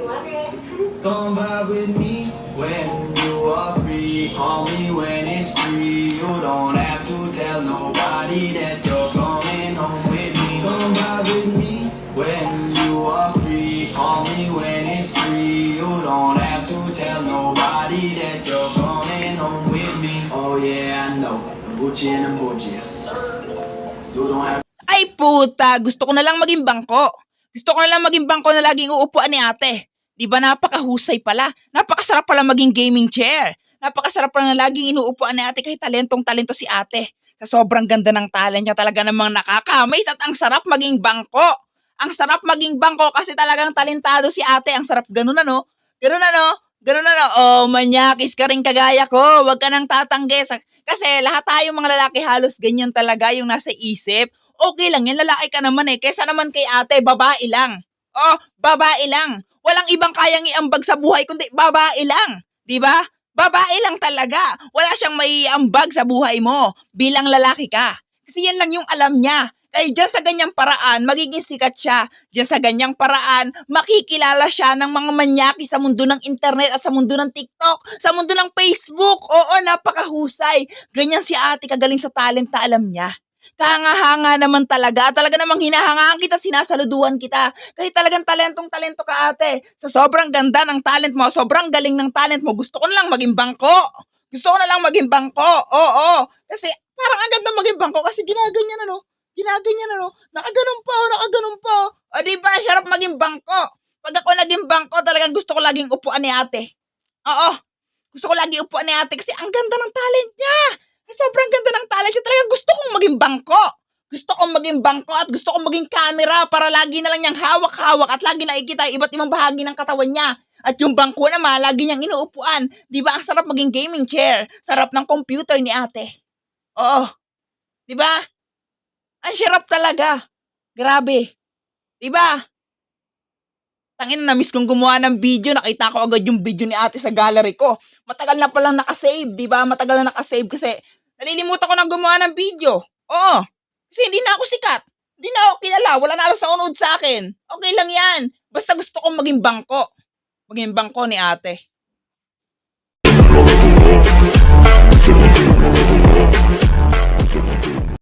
Come vibe with me when you are free. Call me when it's free. You don't have to tell nobody that you're coming home with me. Come vibe with me when you are free. Call me when it's free. You don't have to tell nobody that you're coming home with me. Oh yeah, I know. Bucci and Bucci. You don't have. Ay puta, gusto ko na lang maging bangko. Gusto ko na lang maging bangko na laging uupuan ni ate. Di ba napakahusay pala? Napakasarap pala maging gaming chair. Napakasarap pala na laging inuupuan ni ate kahit talento si ate. Sa sobrang ganda ng talent niya talaga namang nakakamaze at ang sarap maging bangko. Ang sarap maging bangko kasi talagang talentado si ate. Ang sarap ganun ano? Ganun ano? Ganun ano? Oh, manyakis ka rin kagaya ko. Huwag ka nang tatanggi. Kasi lahat tayong mga lalaki halos ganyan talaga yung nasa isip. Okay lang yan, lalaki ka naman eh. Kesa naman kay ate, babae lang. Oh, babae lang. Walang ibang kayang iambag sa buhay kundi babae lang. Di ba? Babae lang talaga. Wala siyang maiambag sa buhay mo bilang lalaki ka. Kasi yan lang yung alam niya. Kaya dyan sa ganyang paraan, magiging sikat siya. Dyan sa ganyang paraan, makikilala siya ng mga manyaki sa mundo ng internet at sa mundo ng TikTok, sa mundo ng Facebook. Oo, napakahusay. Ganyan si ate kagaling sa talent na alam niya. Kahanga-hanga naman talaga. Talaga namang hinahangaan kita, sinasaluduhan kita. Kahit talagang talentong-talento ka ate. Sa sobrang ganda ng talent mo, sobrang galing ng talent mo, gusto ko na lang maging bangko. Gusto ko na lang maging bangko. Oo. Kasi parang ang ganda maging bangko kasi ginaganyan ano. Ginaganyan ano. Nakaganon pa. O diba, sarap maging bangko. Pag ako naging bangko, talagang gusto ko laging upuan ni ate. Oo. Gusto ko lagi upuan ni ate kasi ang ganda ng talent niya. Sobrang ganda ng talent niya. Talaga gusto kong maging bangko. Gusto kong maging bangko at gusto kong maging camera para lagi na lang niyang hawak-hawak at lagi nakikita iba't ibang bahagi ng katawan niya. At yung bangko naman, lagi niyang inuupuan. Di ba ang sarap maging gaming chair? Sarap ng computer ni ate. Oo. Di ba? Ang sarap talaga. Grabe. Di ba? Tangina, na-miss kong gumawa ng video. Nakita ko agad yung video ni ate sa gallery ko. Matagal na palang nakasave, di ba? Matagal na nakasave kasi nalilimutan ko na gumawa ng video. Oo. Kasi hindi na ako sikat. Hindi na ako kilala. Wala na alam sa unod sa akin. Okay lang yan. Basta gusto kong maging bangko. Maging bangko ni ate.